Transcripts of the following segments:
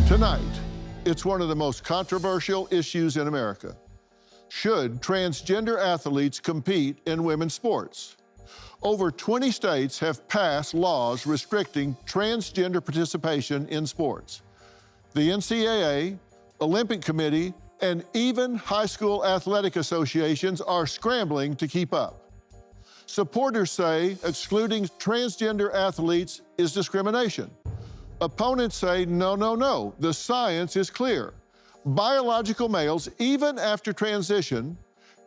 Tonight, it's one of the most controversial issues in America. Should transgender athletes compete in women's sports? Over 20 states have passed laws restricting transgender participation in sports. The NCAA, Olympic Committee, and even high school athletic associations are scrambling to keep up. Supporters say excluding transgender athletes is discrimination. Opponents say, no, no, no, the science is clear. Biological males, even after transition,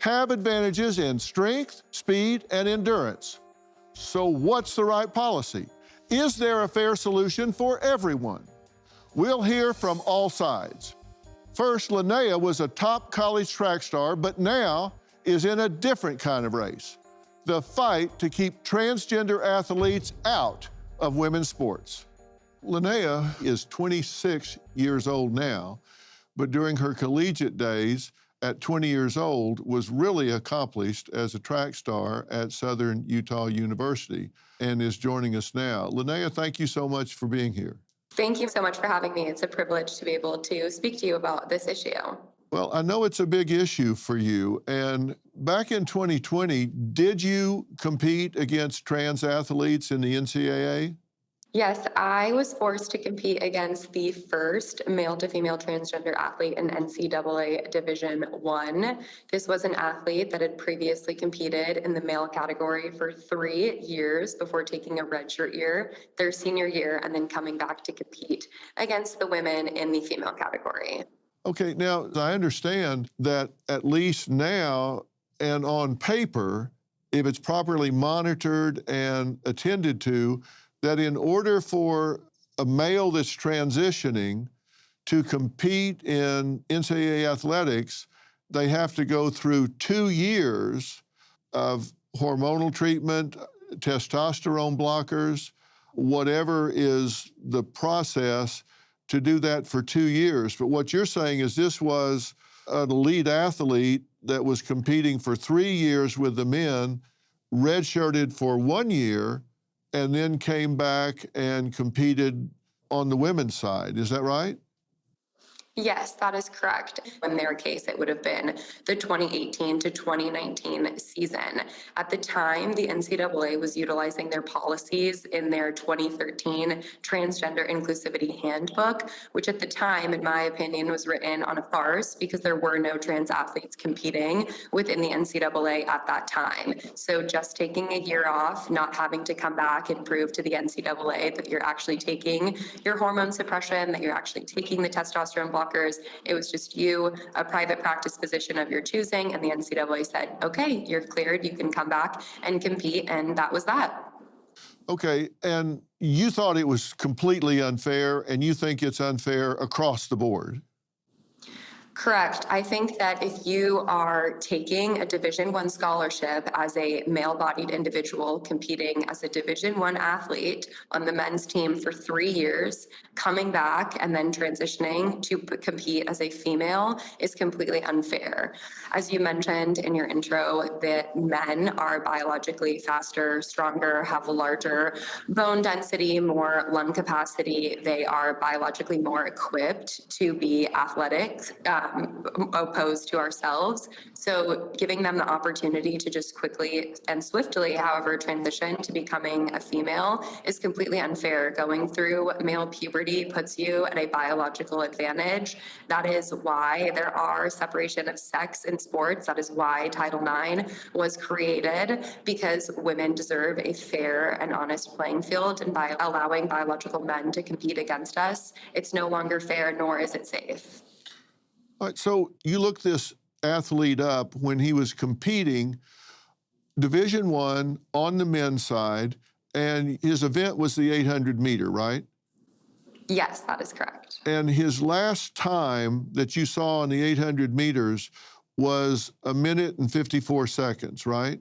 have advantages in strength, speed, and endurance. So what's the right policy? Is there a fair solution for everyone? We'll hear from all sides. First, Linnea was a top college track star, but now is in a different kind of race. The fight to keep transgender athletes out of women's sports. Linnea is 26 years old now, but during her collegiate days, at 20 years old, was really accomplished as a track star at Southern Utah University and is joining us now. Linnea, thank you so much for being here. Thank you so much for having me. It's a privilege to be able to speak to you about this issue. Well, I know it's a big issue for you, and back in 2020, did you compete against trans athletes in the NCAA? Yes, I was forced to compete against the first male-to-female transgender athlete in NCAA Division I. This was an athlete that had previously competed in the male category for 3 years before taking a redshirt year, their senior year, and then coming back to compete against the women in the female category. Okay, now I understand that at least now and on paper, if it's properly monitored and attended to, that in order for a male that's transitioning to compete in NCAA athletics, they have to go through 2 years of hormonal treatment, testosterone blockers, whatever is the process to do that for 2 years. But what you're saying is this was an elite athlete that was competing for 3 years with the men, redshirted for 1 year, and then came back and competed on the women's side. Is that right? Yes, that is correct. In their case, it would have been the 2018 to 2019 season. At the time, the NCAA was utilizing their policies in their 2013 Transgender Inclusivity Handbook, which at the time, in my opinion, was written on a farce because there were no trans athletes competing within the NCAA at that time. So just taking a year off, not having to come back and prove to the NCAA that you're actually taking your hormone suppression, that you're actually taking the testosterone blockers. It was just you, a private practice physician of your choosing, and the NCAA said, okay, you're cleared, you can come back and compete, and that was that. Okay, and you thought it was completely unfair, and you think it's unfair across the board? Correct. I think that if you are taking a Division I scholarship as a male-bodied individual competing as a Division I athlete on the men's team for 3 years, coming back and then transitioning to compete as a female is completely unfair. As you mentioned in your intro, that men are biologically faster, stronger, have a larger bone density, more lung capacity. They are biologically more equipped to be athletic, opposed to ourselves. So giving them the opportunity to just quickly and swiftly, however, transition to becoming a female is completely unfair. Going through male puberty puts you at a biological advantage. That is why there are separation of sex in sports. That is why Title IX was created, because women deserve a fair and honest playing field, and by allowing biological men to compete against us, it's no longer fair, nor is it safe. All right, so you looked this athlete up when he was competing Division I on the men's side, and his event was the 800 meter, right? Yes, that is correct. And his last time that you saw on the 800 meters was 1 minute and 54 seconds, right?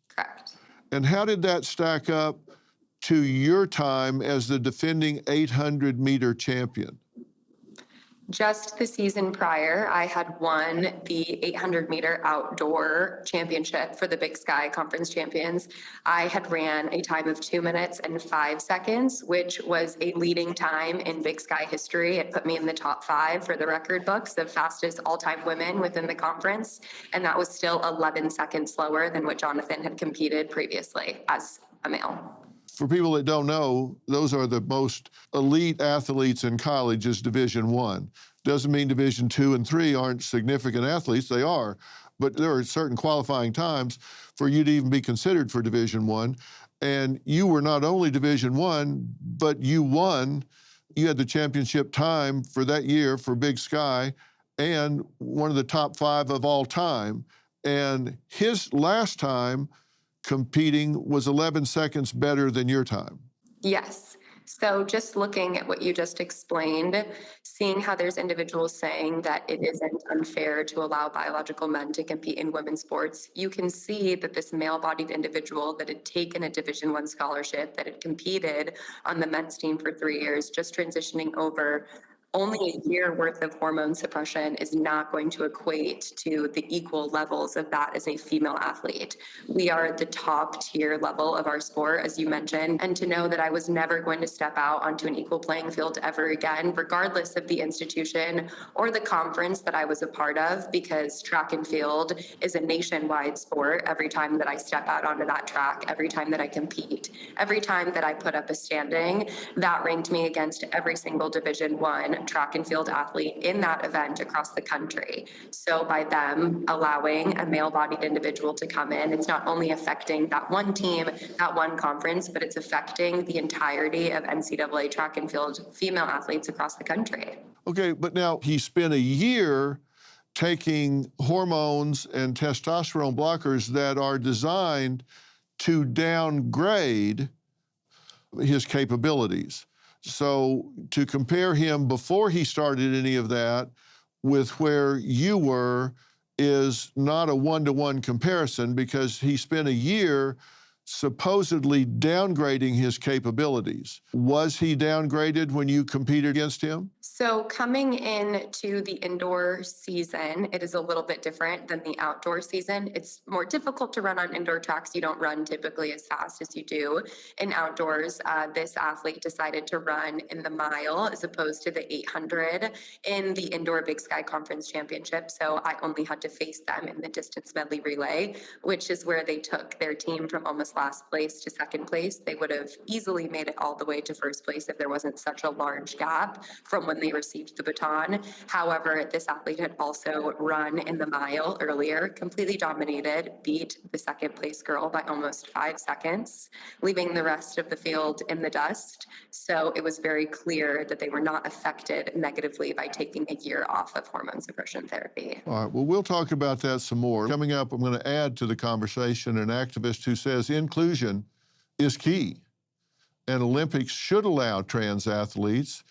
Correct. And how did that stack up to your time as the defending 800 meter champion? Just the season prior, I had won the 800-meter outdoor championship for the Big Sky Conference champions. I had ran a time of 2 minutes and 5 seconds, which was a leading time in Big Sky history. It put me in the top 5 for the record books of fastest all-time women within the conference, and that was still 11 seconds slower than what Jonathan had competed previously as a male. For people that don't know, those are the most elite athletes in college is Division I. Doesn't mean Division II and III aren't significant athletes, they are, but there are certain qualifying times for you to even be considered for Division I. And you were not only Division I, but you won. You had the championship time for that year for Big Sky and one of the top 5 of all time. And his last time competing was 11 seconds better than your time. Yes. So just looking at what you just explained, seeing how there's individuals saying that it isn't unfair to allow biological men to compete in women's sports, you can see that this male-bodied individual that had taken a Division I scholarship, that had competed on the men's team for 3 years, just transitioning over, only a year worth of hormone suppression is not going to equate to the equal levels of that as a female athlete. We are at the top tier level of our sport, as you mentioned, and to know that I was never going to step out onto an equal playing field ever again, regardless of the institution or the conference that I was a part of, because track and field is a nationwide sport. Every time that I step out onto that track, every time that I compete, every time that I put up a standing, that ranked me against every single Division I track and field athlete in that event across the country. So by them allowing a male-bodied individual to come in, it's not only affecting that one team, that one conference, but it's affecting the entirety of NCAA track and field female athletes across the country. Okay, but now he spent a year taking hormones and testosterone blockers that are designed to downgrade his capabilities. So to compare him before he started any of that with where you were is not a one-to-one comparison, because he spent a year supposedly downgrading his capabilities. Was he downgraded when you competed against him? So coming into the indoor season, it is a little bit different than the outdoor season. It's more difficult to run on indoor tracks. You don't run typically as fast as you do in outdoors. This athlete decided to run in the mile as opposed to the 800 in the indoor Big Sky Conference Championship. So I only had to face them in the distance medley relay, which is where they took their team from almost last place to second place. They would have easily made it all the way to first place if there wasn't such a large gap from when they received the baton. However, this athlete had also run in the mile earlier, completely dominated, beat the second place girl by almost 5 seconds, leaving the rest of the field in the dust. So it was very clear that they were not affected negatively by taking a year off of hormone suppression therapy. All right, well, we'll talk about that some more. Coming up, I'm going to add to the conversation an activist who says inclusion is key, and Olympics should allow trans athletes,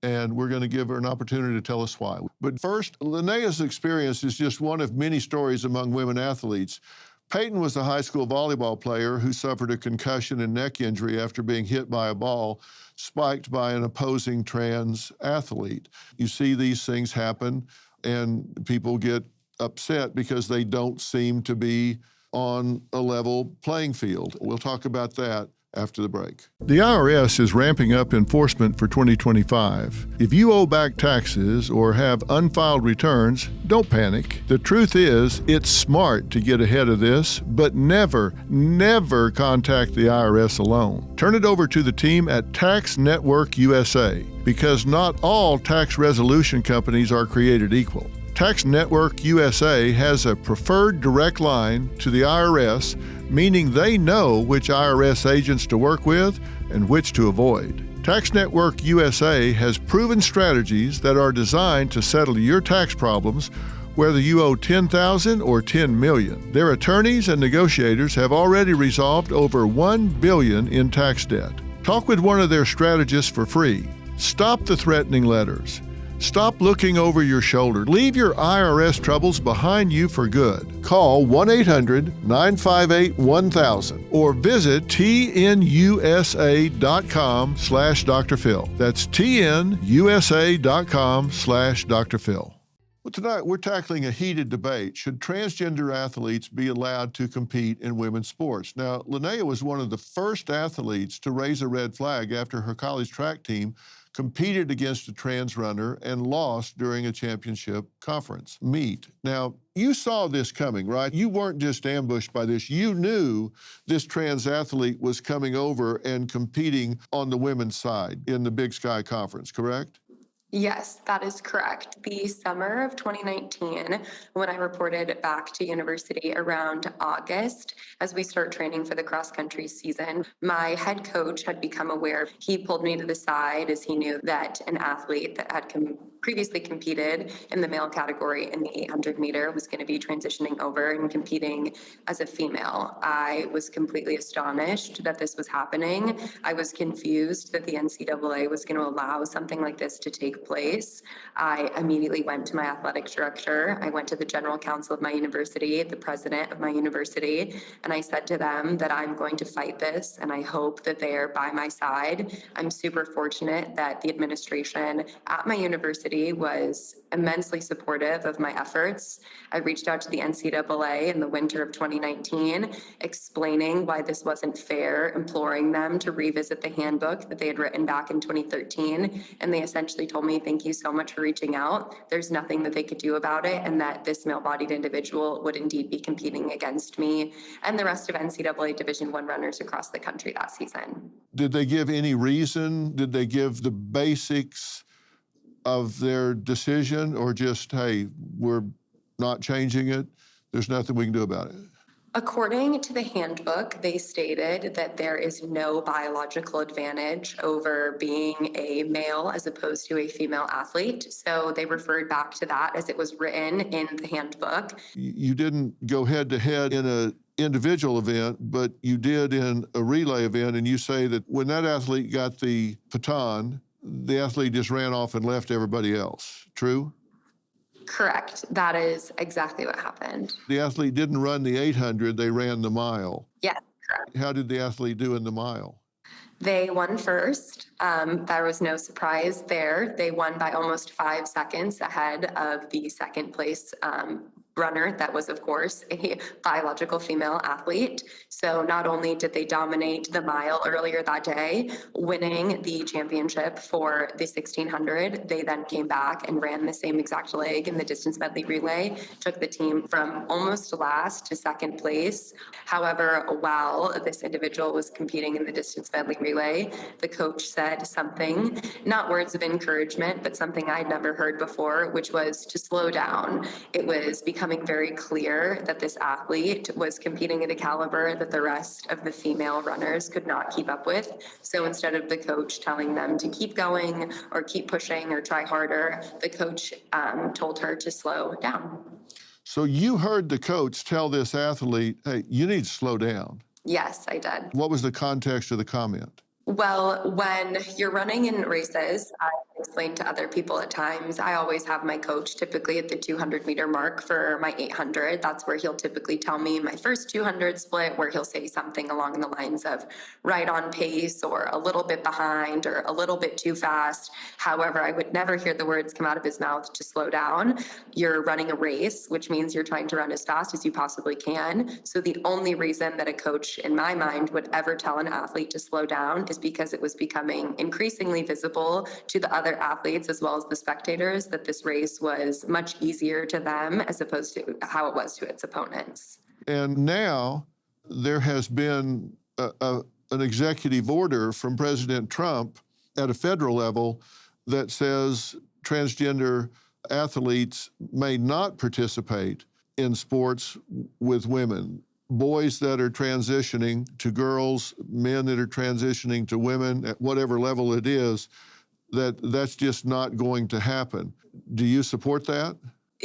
and we're going to give her an opportunity to tell us why. But first, Linnea's experience is just one of many stories among women athletes. Peyton was a high school volleyball player who suffered a concussion and neck injury after being hit by a ball spiked by an opposing trans athlete. You see these things happen, and people get upset because they don't seem to be on a level playing field. We'll talk about that after the break. The IRS is ramping up enforcement for 2025. If you owe back taxes or have unfiled returns, don't panic. The truth is, it's smart to get ahead of this, but never, never contact the IRS alone. Turn it over to the team at Tax Network USA, because not all tax resolution companies are created equal. Tax Network USA has a preferred direct line to the IRS, meaning they know which IRS agents to work with and which to avoid. Tax Network USA has proven strategies that are designed to settle your tax problems, whether you owe $10,000 or $10 million. Their attorneys and negotiators have already resolved over $1 billion in tax debt. Talk with one of their strategists for free. Stop the threatening letters. Stop looking over your shoulder. Leave your IRS troubles behind you for good. Call 1-800-958-1000 or visit tnusa.com/Dr. Phil. That's tnusa.com/Dr. Phil. Well, tonight we're tackling a heated debate. Should transgender athletes be allowed to compete in women's sports? Now, Linnea was one of the first athletes to raise a red flag after her college track team competed against a trans runner and lost during a championship conference meet. Now, you saw this coming, right? You weren't just ambushed by this. You knew this trans athlete was coming over and competing on the women's side in the Big Sky Conference, correct? Yes, that is correct. The summer of 2019, when I reported back to university around August, as we start training for the cross country season, my head coach had become aware. He pulled me to the side as he knew that an athlete that had previously competed in the male category in the 800 meter was going to be transitioning over and competing as a female. I was completely astonished that this was happening. I was confused that the NCAA was going to allow something like this to take place. I immediately went to my athletic director. I went to the general counsel of my university, the president of my university, and I said to them that I'm going to fight this and I hope that they are by my side. I'm super fortunate that the administration at my university was immensely supportive of my efforts. I reached out to the NCAA in the winter of 2019, explaining why this wasn't fair, imploring them to revisit the handbook that they had written back in 2013. And they essentially told me, thank you so much for reaching out. There's nothing that they could do about it, and that this male-bodied individual would indeed be competing against me and the rest of NCAA Division I runners across the country that season. Did they give any reason? Did they give the basics of their decision, or just, hey, we're not changing it, there's nothing we can do about it? According to the handbook, they stated that there is no biological advantage over being a male as opposed to a female athlete. So they referred back to that as it was written in the handbook. You didn't go head to head in an individual event, but you did in a relay event, and you say that when that athlete got the baton, the athlete just ran off and left everybody else. True? Correct. That is exactly what happened. The athlete didn't run the 800, they ran the mile. Yes, correct. How did the athlete do in the mile? They won first. There was no surprise there. They won by almost 5 seconds ahead of the second place runner that was, of course, a biological female athlete. So not only did they dominate the mile earlier that day, winning the championship for the 1600, they then came back and ran the same exact leg in the distance medley relay, took the team from almost last to second place. However, while this individual was competing in the distance medley relay, the coach said something, not words of encouragement, but something I'd never heard before, which was to slow down. It was becoming very clear that this athlete was competing at a caliber that the rest of the female runners could not keep up with. So instead of the coach telling them to keep going or keep pushing or try harder, the coach told her to slow down. So you heard the coach tell this athlete, hey, you need to slow down. Yes, I did. What was the context of the comment? Well, when you're running in races, I explain to other people at times, I always have my coach typically at the 200 meter mark for my 800. That's where he'll typically tell me my first 200 split, where he'll say something along the lines of right on pace or a little bit behind or a little bit too fast. However, I would never hear the words come out of his mouth to slow down. You're running a race, which means you're trying to run as fast as you possibly can. So the only reason that a coach in my mind would ever tell an athlete to slow down is because it was becoming increasingly visible to the other athletes as well as the spectators that this race was much easier to them as opposed to how it was to its opponents. And now there has been an executive order from President Trump at a federal level that says transgender athletes may not participate in sports with women. Boys that are transitioning to girls, men that are transitioning to women, at whatever level it is, that's just not going to happen. Do you support that?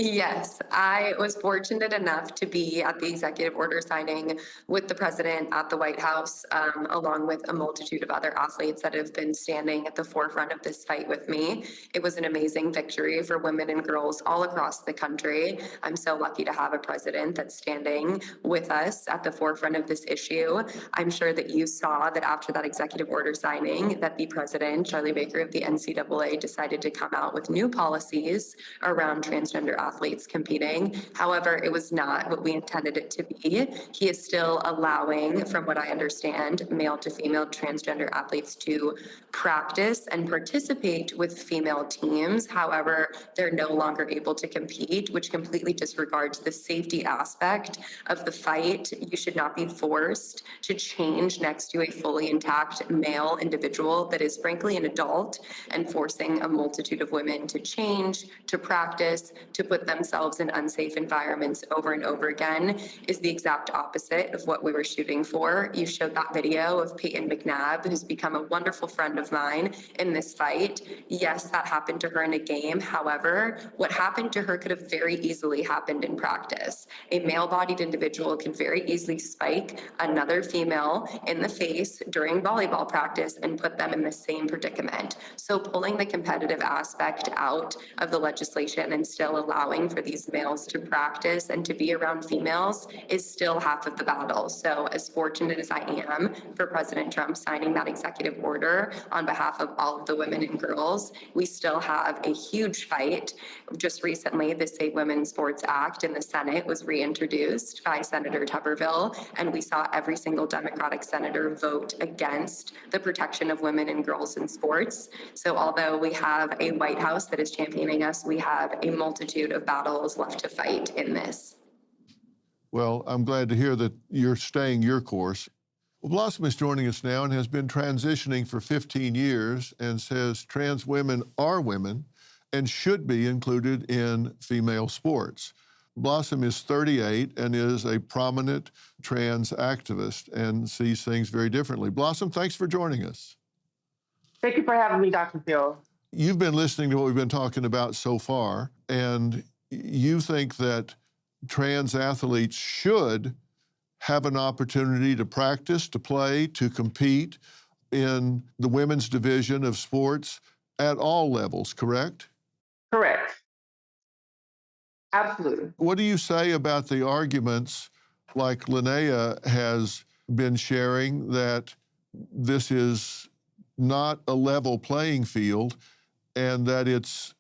Yes, I was fortunate enough to be at the executive order signing with the president at the White House, along with a multitude of other athletes that have been standing at the forefront of this fight with me. It was an amazing victory for women and girls all across the country. I'm so lucky to have a president that's standing with us at the forefront of this issue. I'm sure that you saw that after that executive order signing, that the president, Charlie Baker of the NCAA, decided to come out with new policies around transgender athletes competing. However, it was not what we intended it to be. He is still allowing, from what I understand, male to female transgender athletes to practice and participate with female teams. However, they're no longer able to compete, which completely disregards the safety aspect of the fight. You should not be forced to change next to a fully intact male individual that is frankly an adult, and forcing a multitude of women to change, to practice, to put themselves in unsafe environments over and over again is the exact opposite of what we were shooting for. You showed that video of Peyton McNabb, who's become a wonderful friend of mine in this fight. Yes, that happened to her in a game. However, what happened to her could have very easily happened in practice. A male-bodied individual could very easily spike another female in the face during volleyball practice and put them in the same predicament. So pulling the competitive aspect out of the legislation and still allowing for these males to practice and to be around females is still half of the battle. So as fortunate as I am for President Trump signing that executive order on behalf of all of the women and girls, we still have a huge fight. Just recently, the Save Women's Sports Act in the Senate was reintroduced by Senator Tuberville, and we saw every single Democratic senator vote against the protection of women and girls in sports. So although we have a White House that is championing us, we have a multitude of battles left to fight in this. Well, I'm glad to hear that you're staying your course. Well, Blossom is joining us now and has been transitioning for 15 years and says trans women are women and should be included in female sports. Blossom is 38 and is a prominent trans activist and sees things very differently. Blossom, thanks for joining us. Thank you for having me, Dr. Phil. You've been listening to what we've been talking about so far, and you think that trans athletes should have an opportunity to practice, to play, to compete in the women's division of sports at all levels, correct? Correct. Absolutely. What do you say about the arguments like Linnea has been sharing that this is not a level playing field and that it's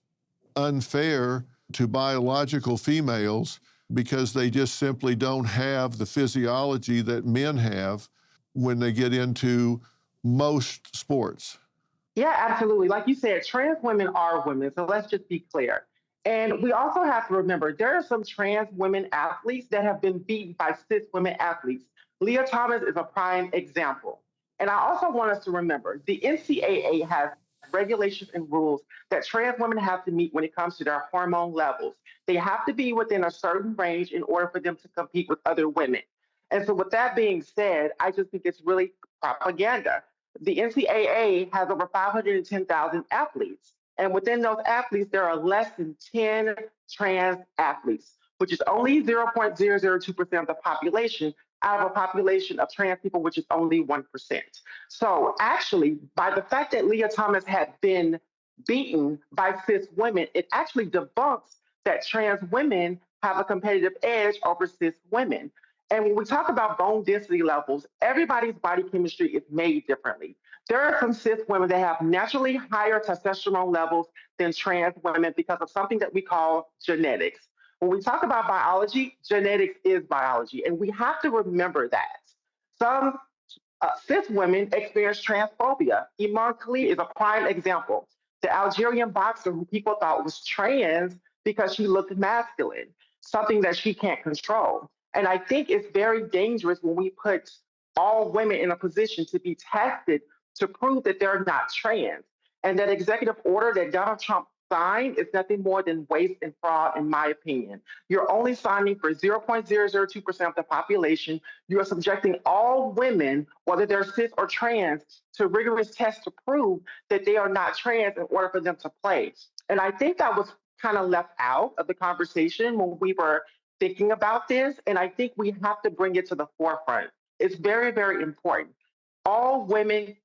unfair to biological females because they just simply don't have the physiology that men have when they get into most sports? Yeah, absolutely. Like you said, trans women are women. So let's just be clear. And we also have to remember there are some trans women athletes that have been beaten by cis women athletes. Leah Thomas is a prime example. And I also want us to remember the NCAA has regulations and rules that trans women have to meet when it comes to their hormone levels. They have to be within a certain range in order for them to compete with other women. And so, with that being said, I just think it's really propaganda. The NCAA has over 510,000 athletes. And within those athletes, there are less than 10 trans athletes, which is only 0.002% of the population out of a population of trans people, which is only 1%. So actually, by the fact that Leah Thomas had been beaten by cis women, it actually debunks that trans women have a competitive edge over cis women. And when we talk about bone density levels, everybody's body chemistry is made differently. There are some cis women that have naturally higher testosterone levels than trans women because of something that we call genetics. When we talk about biology, genetics is biology, and we have to remember that. Some cis women experience transphobia. Iman Khalid is a prime example. The Algerian boxer who people thought was trans because she looked masculine, something that she can't control. And I think it's very dangerous when we put all women in a position to be tested to prove that they're not trans. And that executive order that Donald Trump signed is nothing more than waste and fraud, in my opinion. You're only signing for 0.002% of the population. You are subjecting all women, whether they're cis or trans, to rigorous tests to prove that they are not trans in order for them to play. And I think that was kind of left out of the conversation when we were thinking about this. And I think we have to bring it to the forefront. It's very, very important. All women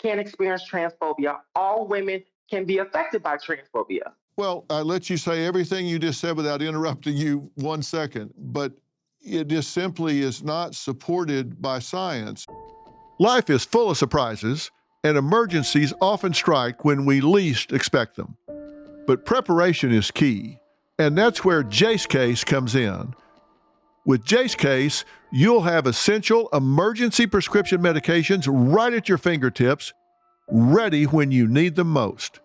can experience transphobia. All women can be affected by transphobia. Well, I let you say everything you just said without interrupting you 1 second, but it just simply is not supported by science. Life is full of surprises, and emergencies often strike when we least expect them. But preparation is key, and that's where Jace Case comes in. With Jace Case, you'll have essential emergency prescription medications right at your fingertips, ready when you need them most.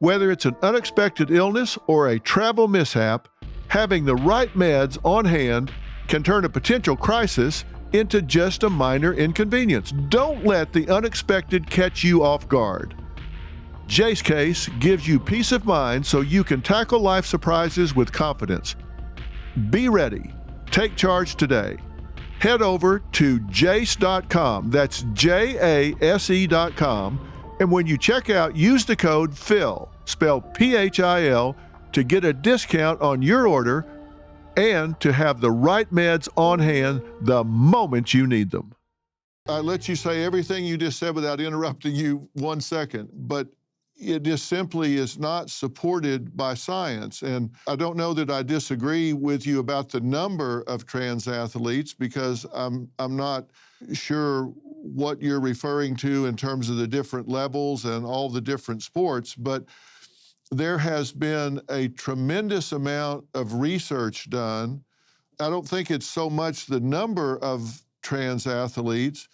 Whether it's an unexpected illness or a travel mishap, having the right meds on hand can turn a potential crisis into just a minor inconvenience. Don't let the unexpected catch you off guard. Jace Case gives you peace of mind so you can tackle life surprises with confidence. Be ready. Take charge today. Head over to jace.com. That's JASE.com. And when you check out, use the code PHIL, spelled PHIL, to get a discount on your order and to have the right meds on hand the moment you need them. I let you say everything you just said without interrupting you 1 second, but it just simply is not supported by science. And I don't know that I disagree with you about the number of trans athletes, because I'm not sure what you're referring to in terms of the different levels and all the different sports, but there has been a tremendous amount of research done. I don't think it's so much the number of trans athletes,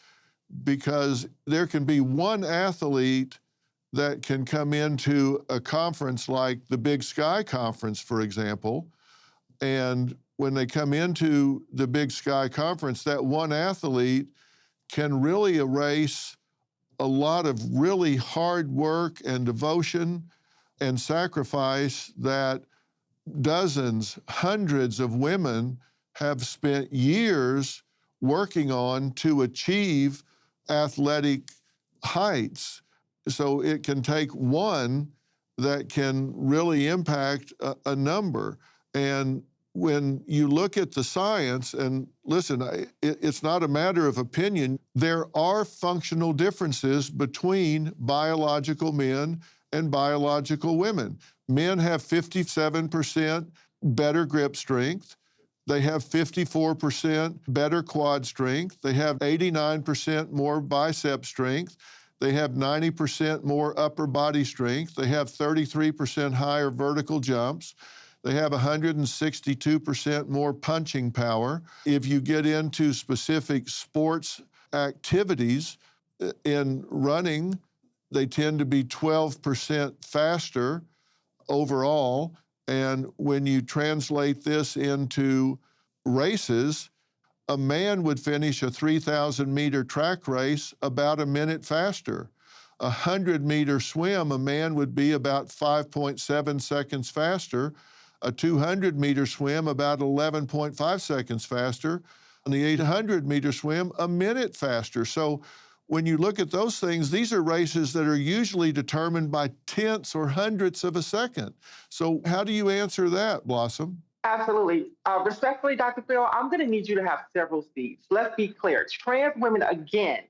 because there can be one athlete that can come into a conference like the Big Sky Conference, for example, and when they come into the Big Sky Conference, that one athlete can really erase a lot of really hard work and devotion and sacrifice that dozens, hundreds of women have spent years working on to achieve athletic heights. So it can take one that can really impact a number. And when you look at the science, and listen, it's not a matter of opinion, there are functional differences between biological men and biological women. Men have 57% better grip strength. They have 54% better quad strength. They have 89% more bicep strength. They have 90% more upper body strength. They have 33% higher vertical jumps. They have 162% more punching power. If you get into specific sports activities, in running, they tend to be 12% faster overall. And when you translate this into races, a man would finish a 3,000-meter track race about a minute faster. A 100-meter swim, a man would be about 5.7 seconds faster. A 200-meter swim, about 11.5 seconds faster. And the 800-meter swim, a minute faster. So when you look at those things, these are races that are usually determined by tenths or hundredths of a second. So how do you answer that, Blossom? Absolutely. Respectfully, Dr. Phil, I'm going to need you to have several seats. Let's be clear. Trans women, again,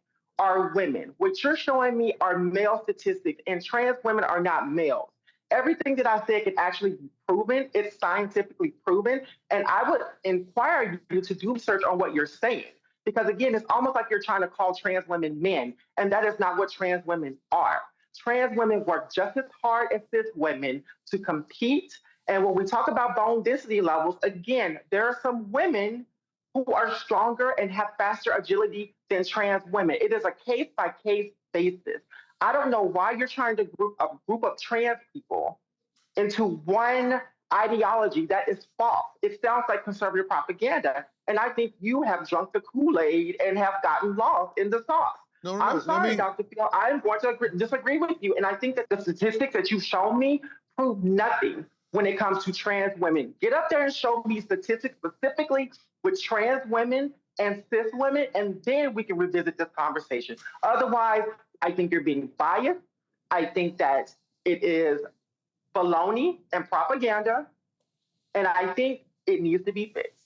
are women. What you're showing me are male statistics, and trans women are not males. Everything that I said can actually be proven. It's scientifically proven. And I would inquire you to do research on what you're saying. Because again, it's almost like you're trying to call trans women men, and that is not what trans women are. Trans women work just as hard as cis women to compete. And when we talk about bone density levels, again, there are some women who are stronger and have faster agility than trans women. It is a case by case basis. I don't know why you're trying to group a group of trans people into one ideology that is false. It sounds like conservative propaganda. And I think you have drunk the Kool-Aid and have gotten lost in the sauce. No, I'm sorry, Dr. Phil. I'm going to disagree with you. And I think that the statistics that you've shown me prove nothing when it comes to trans women. Get up there and show me statistics specifically with trans women and cis women, and then we can revisit this conversation. Otherwise, I think you're being biased. I think that it is baloney and propaganda, and I think it needs to be fixed.